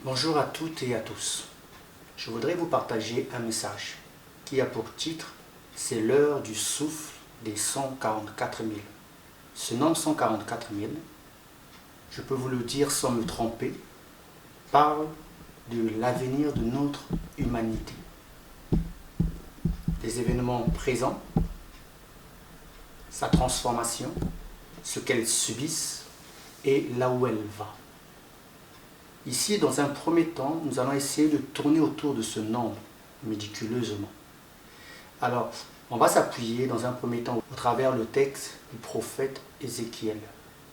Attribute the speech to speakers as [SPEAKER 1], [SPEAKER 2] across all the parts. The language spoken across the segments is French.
[SPEAKER 1] Bonjour à toutes et à tous. Je voudrais vous partager un message qui a pour titre « C'est l'heure du souffle des 144 000 ». Ce nombre 144 000, je peux vous le dire sans me tromper, parle de l'avenir de notre humanité. Des événements présents, sa transformation, ce qu'elle subisse et là où elle va. Ici, dans un premier temps, nous allons essayer de tourner autour de ce nombre, méticuleusement. Alors, on va s'appuyer dans un premier temps au travers le texte du prophète Ézéchiel.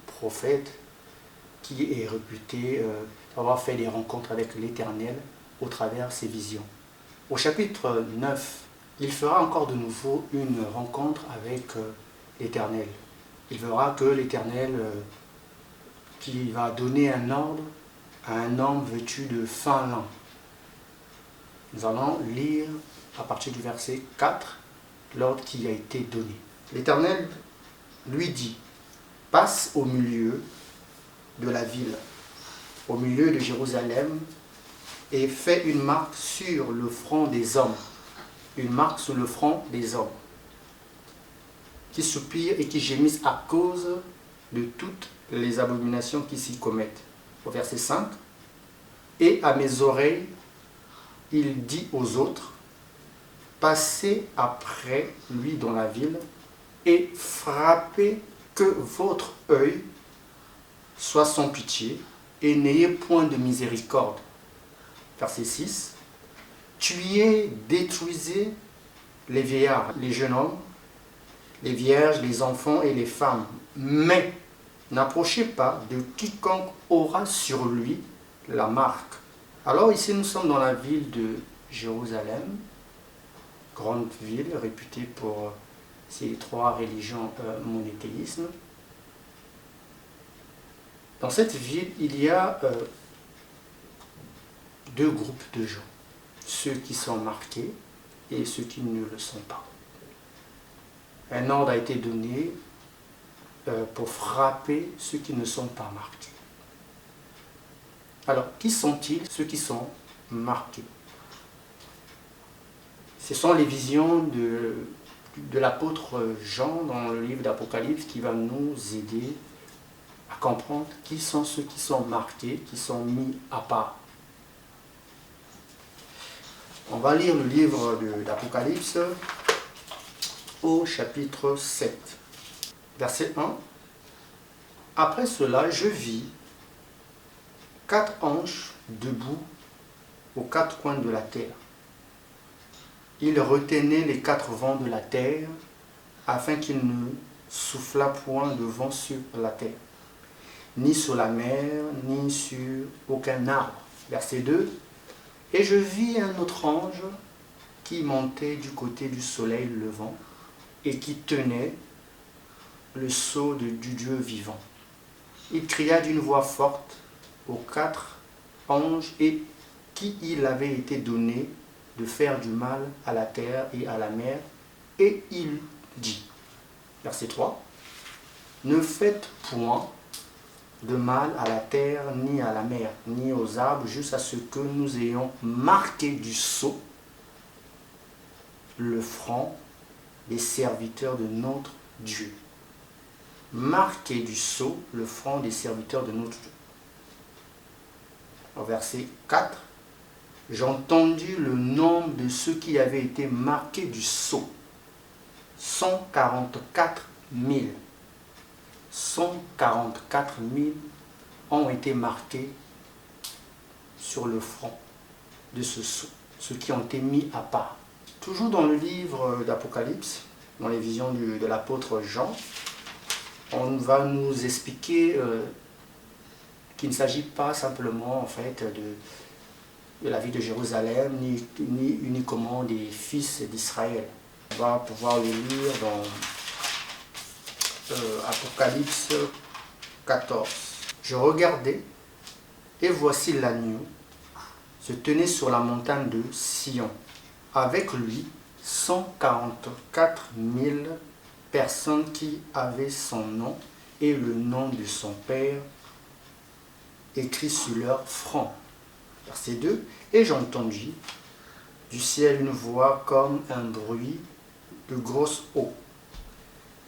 [SPEAKER 1] Prophète qui est réputé avoir fait des rencontres avec l'Éternel au travers ses visions. Au chapitre 9, il fera encore de nouveau une rencontre avec l'Éternel. Il verra que l'Éternel qui va donner un ordre à un homme vêtu de fin lin. Nous allons lire à partir du verset 4 l'ordre qui a été donné. L'Éternel lui dit: passe au milieu de la ville, au milieu de Jérusalem, et fais une marque sur le front des hommes, une marque sur le front des hommes, qui soupirent et qui gémissent à cause de toutes les abominations qui s'y commettent. Au verset 5, et à mes oreilles, il dit aux autres: passez après lui dans la ville et frappez, que votre œil soit sans pitié et n'ayez point de miséricorde. Verset 6, tuez, détruisez les vieillards, les jeunes hommes, les vierges, les enfants et les femmes, mais n'approchez pas de quiconque aura sur lui la marque. Alors ici nous sommes dans la ville de Jérusalem, grande ville réputée pour ses trois religions monothéisme. Dans cette ville, il y a deux groupes de gens, ceux qui sont marqués et ceux qui ne le sont pas. Un ordre a été donné pour frapper ceux qui ne sont pas marqués. Alors, qui sont-ils, ceux qui sont marqués? Ce sont les visions de l'apôtre Jean dans le livre d'Apocalypse qui va nous aider à comprendre qui sont ceux qui sont marqués, qui sont mis à part. On va lire le livre d'Apocalypse au chapitre 7, verset 1. Après cela, je vis 4 anges debout aux 4 coins de la terre. Ils retenaient les 4 vents de la terre, afin qu'il ne soufflât point de vent sur la terre, ni sur la mer, ni sur aucun arbre. Verset 2. Et je vis un autre ange qui montait du côté du soleil levant et qui tenait le sceau du Dieu vivant. Il cria d'une voix forte aux 4 anges et qui il avait été donné de faire du mal à la terre et à la mer, et il dit, verset 3, ne faites point de mal à la terre, ni à la mer, ni aux arbres, jusqu'à ce que nous ayons marqué du sceau le front des serviteurs de notre Dieu. Marqué du sceau le front des serviteurs de notre Dieu. Au verset 4, j'ai entendu le nombre de ceux qui avaient été marqués du sceau. 144 000. 144 000 ont été marqués sur le front de ce sceau, ceux qui ont été mis à part. Toujours dans le livre d'Apocalypse, dans les visions de l'apôtre Jean, on va nous expliquer qu'il ne s'agit pas simplement en fait de la ville de Jérusalem, ni uniquement des fils d'Israël. On va pouvoir le lire dans Apocalypse 14. Je regardais, et voici l'agneau se tenait sur la montagne de Sion, avec lui 144 000 personnes qui avaient son nom et le nom de son Père écrit sur leur front. Verset 2. Et j'entendis du ciel une voix comme un bruit de grosse eau,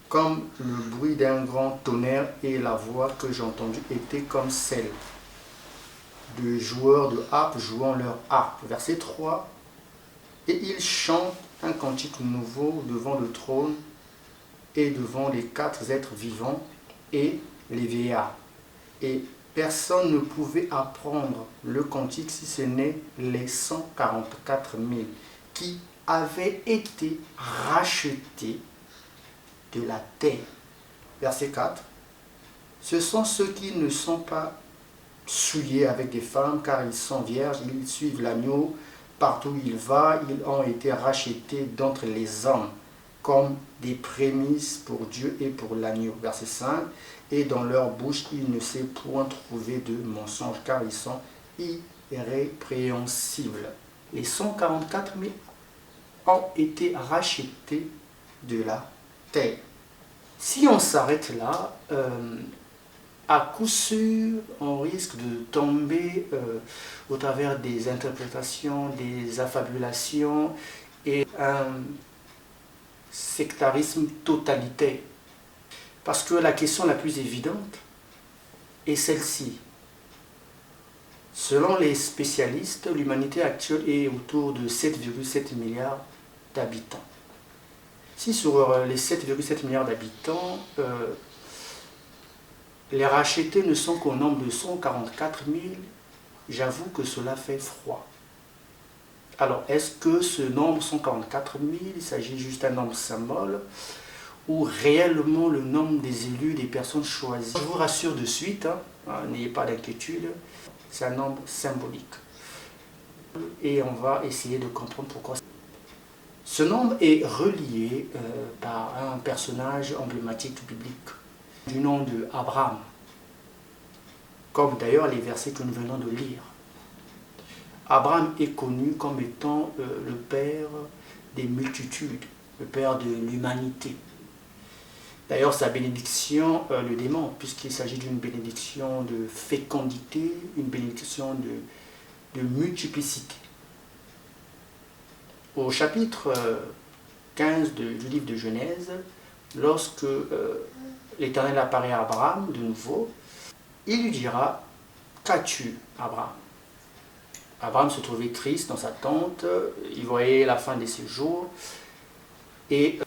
[SPEAKER 1] comme le bruit d'un grand tonnerre, et la voix que j'ai entendue était comme celle de joueurs de harpe jouant leur harpe. Verset 3. Et ils chantent un cantique nouveau devant le trône et devant les 4 êtres vivants et les vieillards. Et personne ne pouvait apprendre le cantique si ce n'est les 144 000 qui avaient été rachetés de la terre. Verset 4. Ce sont ceux qui ne sont pas souillés avec des femmes, car ils sont vierges, ils suivent l'agneau partout où il va, ils ont été rachetés d'entre les hommes, comme des prémices pour Dieu et pour l'agneau. Verset 5. Et dans leur bouche, il ne s'est point trouvé de mensonge, car ils sont irrépréhensibles. Les 144 000 ont été rachetés de la terre. Si on s'arrête là, à coup sûr, on risque de tomber au travers des interprétations, des affabulations et un sectarisme totalitaire. Parce que la question la plus évidente est celle-ci. Selon les spécialistes, l'humanité actuelle est autour de 7,7 milliards d'habitants. Si sur les 7,7 milliards d'habitants, les rachetés ne sont qu'au nombre de 144 000, j'avoue que cela fait froid. Alors, est-ce que ce nombre 144 000, il s'agit juste d'un nombre symbole, ou réellement le nombre des élus, des personnes choisies? Je vous rassure de suite, n'ayez pas d'inquiétude, c'est un nombre symbolique. Et on va essayer de comprendre pourquoi. Ce nombre est relié par un personnage emblématique biblique du nom de Abraham, comme d'ailleurs les versets que nous venons de lire. Abraham est connu comme étant le père des multitudes, le père de l'humanité. D'ailleurs, sa bénédiction le démontre, puisqu'il s'agit d'une bénédiction de fécondité, une bénédiction de multiplicité. Au chapitre 15 du livre de Genèse, lorsque l'Éternel apparaît à Abraham de nouveau, il lui dira « Qu'as-tu, Abraham ?» Abraham se trouvait triste dans sa tente, il voyait la fin de ses jours, et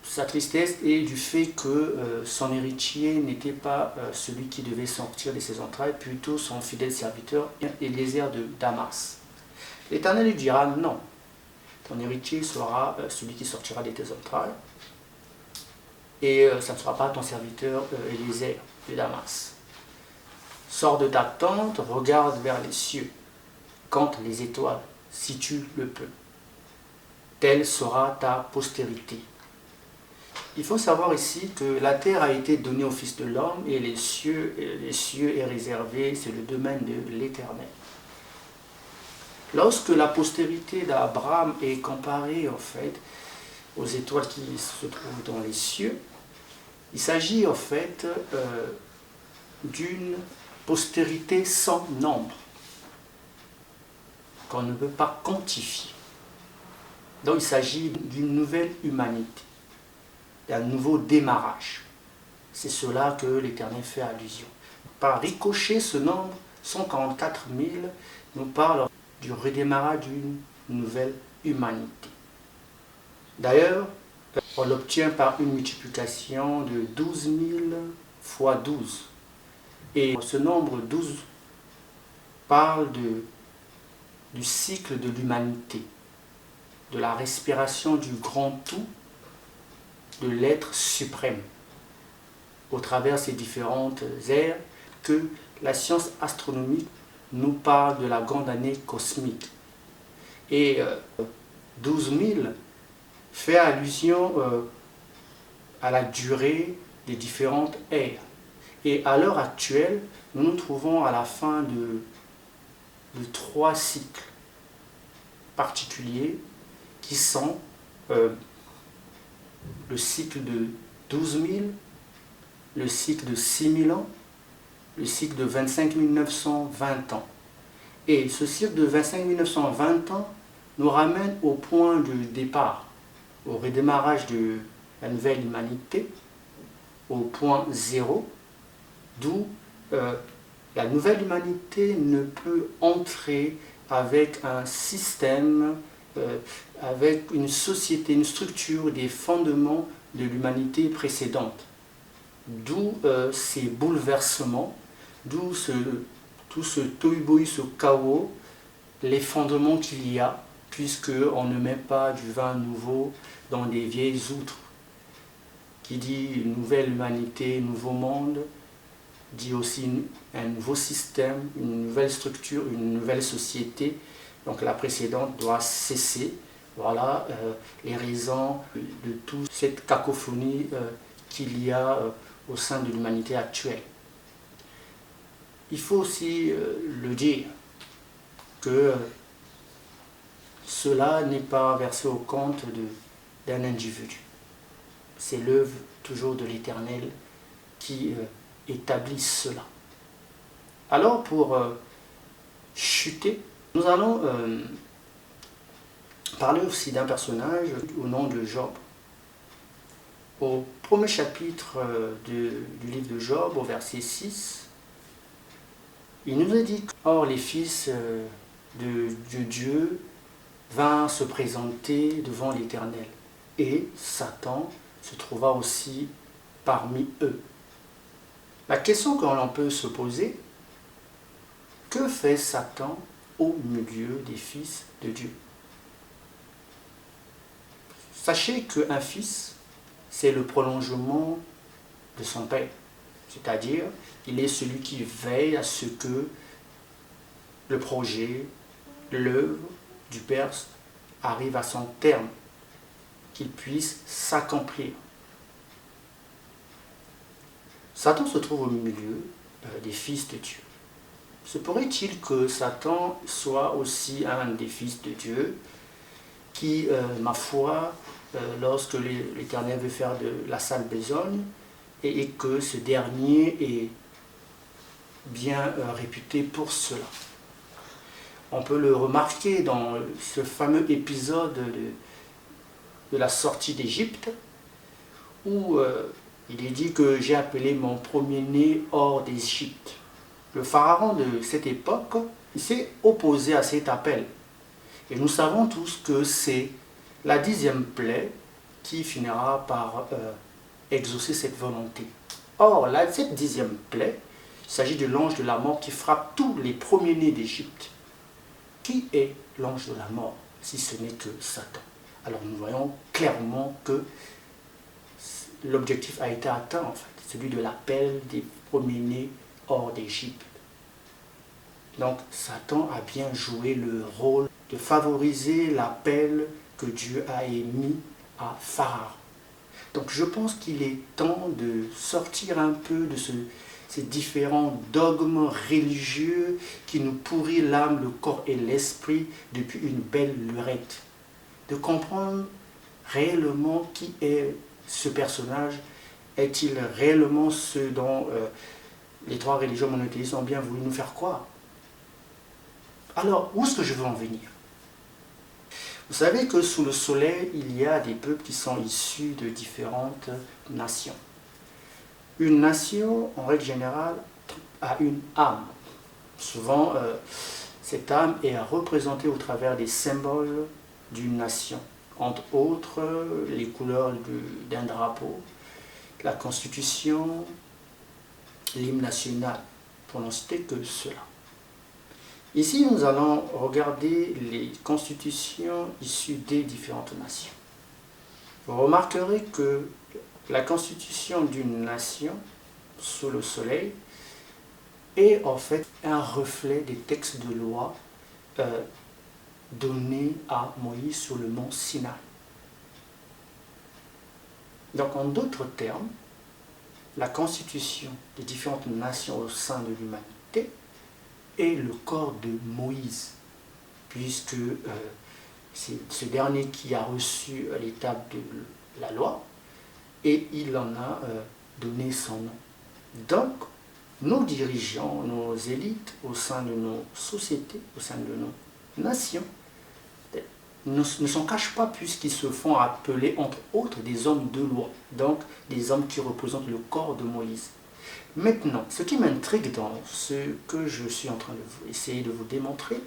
[SPEAKER 1] sa tristesse est du fait que son héritier n'était pas celui qui devait sortir de ses entrailles, plutôt son fidèle serviteur, Eliezer de Damas. L'Éternel lui dira « Non, ton héritier sera celui qui sortira de tes entrailles, et ça ne sera pas ton serviteur Eliezer de Damas. Sors de ta tente, regarde vers les cieux, compte les étoiles, si tu le peux. Telle sera ta postérité. » Il faut savoir ici que la terre a été donnée au Fils de l'homme et les cieux est réservé, c'est le domaine de l'Éternel. Lorsque la postérité d'Abraham est comparée en fait aux étoiles qui se trouvent dans les cieux, il s'agit en fait d'une postérité sans nombre, qu'on ne peut pas quantifier. Donc il s'agit d'une nouvelle humanité, d'un nouveau démarrage. C'est cela que l'Éternel fait allusion. Par ricochet, ce nombre, 144 000, nous parle du redémarrage d'une nouvelle humanité. D'ailleurs, on l'obtient par une multiplication de 12 000 fois 12. Et ce nombre 12 parle du cycle de l'humanité, de la respiration du grand tout, de l'être suprême, au travers ces différentes ères, que la science astronomique nous parle de la grande année cosmique. Et 12 000 fait allusion à la durée des différentes ères. Et à l'heure actuelle, nous nous trouvons à la fin de 3 cycles particuliers qui sont le cycle de 12 000, le cycle de 6 000 ans, le cycle de 25 920 ans. Et ce cycle de 25 920 ans nous ramène au point de départ, au redémarrage de la nouvelle humanité, au point zéro, d'où la nouvelle humanité ne peut entrer avec un système, avec une société, une structure, des fondements de l'humanité précédente. D'où ces bouleversements, d'où tout ce tohu-bohu, ce chaos, l'effondrement qu'il y a, puisqu'on ne met pas du vin nouveau dans des vieilles outres. Qui dit nouvelle humanité, nouveau monde, dit aussi un nouveau système, une nouvelle structure, une nouvelle société. Donc la précédente doit cesser. Voilà les raisons de toute cette cacophonie qu'il y a au sein de l'humanité actuelle. Il faut aussi le dire que cela n'est pas versé au compte d'un individu. C'est l'œuvre toujours de l'Éternel qui établit cela. Alors pour chuter, nous allons parler aussi d'un personnage au nom de Job. Au premier chapitre du livre de Job, au verset 6, il nous a dit « Or les fils de Dieu vinrent se présenter devant l'Éternel, et Satan se trouva aussi parmi eux. » La question que l'on peut se poser, que fait Satan au milieu des fils de Dieu? Sachez qu'un fils, c'est le prolongement de son père. C'est-à-dire, il est celui qui veille à ce que le projet, l'œuvre du Père arrive à son terme, qu'il puisse s'accomplir. Satan se trouve au milieu des fils de Dieu. Se pourrait-il que Satan soit aussi un des fils de Dieu qui, ma foi, lorsque l'Éternel veut faire de la sale besogne, et que ce dernier est bien réputé pour cela. On peut le remarquer dans ce fameux épisode de la sortie d'Égypte, où il est dit que j'ai appelé mon premier-né hors d'Égypte. Le pharaon de cette époque, il s'est opposé à cet appel. Et nous savons tous que c'est la 10e plaie qui finira par exaucer cette volonté. Or, cette 10e plaie, il s'agit de l'ange de la mort qui frappe tous les premiers-nés d'Égypte. Qui est l'ange de la mort, si ce n'est que Satan? Alors nous voyons clairement que l'objectif a été atteint, en fait, celui de l'appel des premiers-nés hors d'Égypte. Donc Satan a bien joué le rôle de favoriser l'appel que Dieu a émis à Pharaon. Donc je pense qu'il est temps de sortir un peu de ces différents dogmes religieux qui nous pourrissent l'âme, le corps et l'esprit depuis une belle lurette. De comprendre réellement qui est ce personnage. Est-il réellement ce dont les trois religions monothéistes ont bien voulu nous faire croire? Alors, où est-ce que je veux en venir? Vous savez que sous le soleil, il y a des peuples qui sont issus de différentes nations. Une nation, en règle générale, a une âme. Souvent, cette âme est représentée au travers des symboles d'une nation. Entre autres, les couleurs d'un drapeau, la constitution, l'hymne national, pour n'en citer que cela. Ici, nous allons regarder les constitutions issues des différentes nations. Vous remarquerez que la constitution d'une nation, sous le soleil, est en fait un reflet des textes de loi donnés à Moïse sur le mont Sinaï. Donc, en d'autres termes, la constitution des différentes nations au sein de l'humanité est le corps de Moïse, puisque c'est ce dernier qui a reçu l'étape de la loi et il en a donné son nom. Donc, nos dirigeants, nos élites au sein de nos sociétés, au sein de nos nations, ne s'en cachent pas puisqu'ils se font appeler entre autres des hommes de loi, donc des hommes qui représentent le corps de Moïse. Maintenant, ce qui m'intrigue dans ce que je suis en train de essayer de vous démontrer,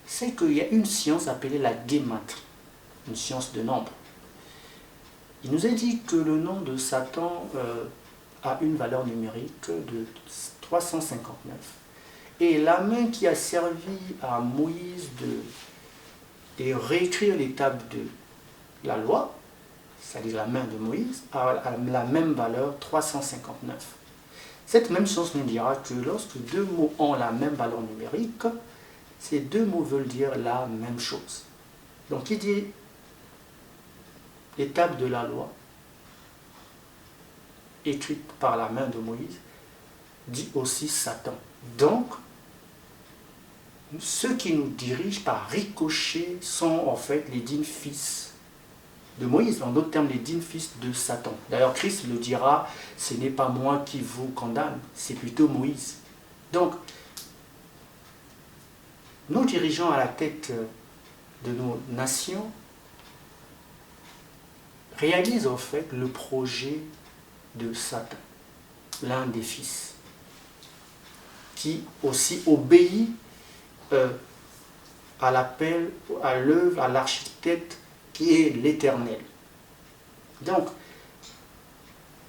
[SPEAKER 1] c'est qu'il y a une science appelée la guématrie, une science de nombre. Il nous est dit que le nom de Satan a une valeur numérique de 359. Et la main qui a servi à Moïse de réécrire les tables de la loi, c'est-à-dire la main de Moïse, a la même valeur 359. Cette même science nous dira que lorsque deux mots ont la même valeur numérique, ces deux mots veulent dire la même chose. Donc il dit les tables de la loi, écrites par la main de Moïse, dit aussi Satan. Donc, ceux qui nous dirigent par ricochet sont en fait les dignes fils de Moïse, en d'autres termes les dignes fils de Satan. D'ailleurs Christ le dira, ce n'est pas moi qui vous condamne, c'est plutôt Moïse. Donc, nos dirigeants à la tête de nos nations réalisent en fait le projet de Satan, l'un des fils, qui aussi obéit à l'appel, à l'œuvre, à l'architecte qui est l'Éternel. Donc,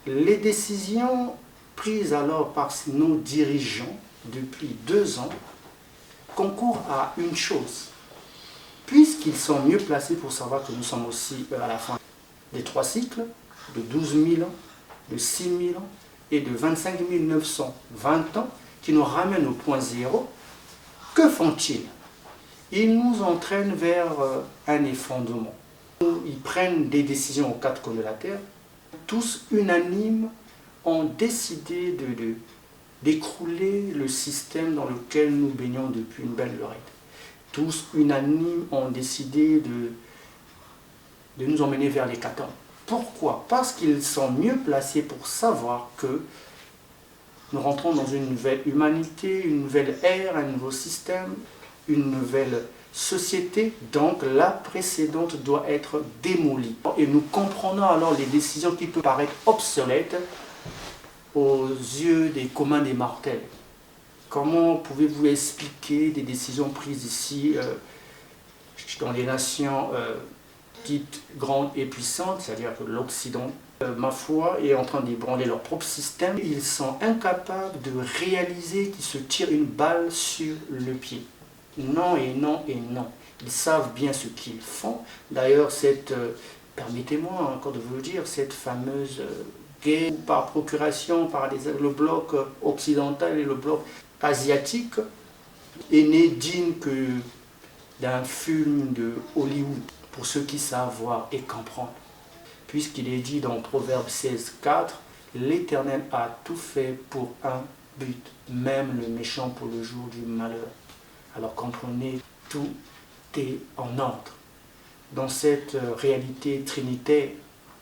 [SPEAKER 1] les décisions prises alors par nos dirigeants depuis 2 ans concourent à une chose, puisqu'ils sont mieux placés pour savoir que nous sommes aussi à la fin des 3 cycles, de 12 000 ans, de 6 000 ans et de 25 920 ans, qui nous ramènent au point zéro. Que font-ils? Ils nous entraînent vers un effondrement. Ils prennent des décisions aux 4 coins de la terre. Tous unanimes ont décidé d'écrouler le système dans lequel nous baignons depuis une belle lurette. Tous unanimes ont décidé de nous emmener vers l'hécatombe. Pourquoi? Parce qu'ils sont mieux placés pour savoir que nous rentrons dans une nouvelle humanité, une nouvelle ère, un nouveau système, une nouvelle société. Donc la précédente doit être démolie. Et nous comprenons alors les décisions qui peuvent paraître obsolètes aux yeux des communs des mortels. Comment pouvez-vous expliquer des décisions prises ici dans les nations dites grandes et puissantes, c'est-à-dire que l'Occident, ma foi, est en train d'ébranler leur propre système. Ils sont incapables de réaliser qu'ils se tirent une balle sur le pied. Non et non et non. Ils savent bien ce qu'ils font. D'ailleurs, permettez-moi encore de vous le dire, cette fameuse guerre par procuration par le bloc occidental et le bloc asiatique est née digne que d'un film de Hollywood, pour ceux qui savent voir et comprendre. Puisqu'il est dit dans Proverbe 16,4, l'Éternel a tout fait pour un but, même le méchant pour le jour du malheur. Alors comprenez, tout est en ordre. Dans cette réalité trinitaire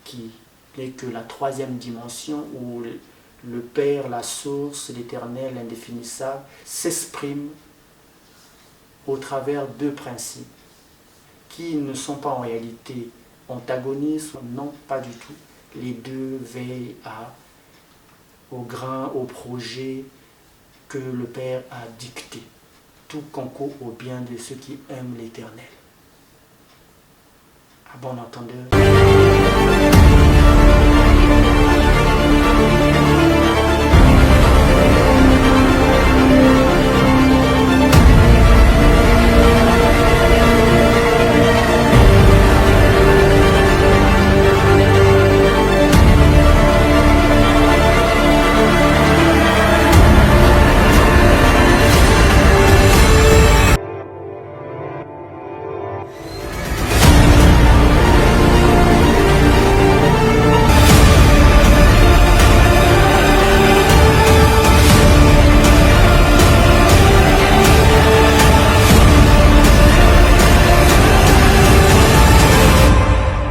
[SPEAKER 1] qui n'est que la 3e dimension où le Père, la source, l'Éternel, l'indéfinissable, s'expriment au travers 2 principes qui ne sont pas en réalité antagonistes, non, pas du tout. Les deux veillent au grain, au projet que le Père a dicté. Tout concourt au bien de ceux qui aiment l'Éternel. À bon entendeur.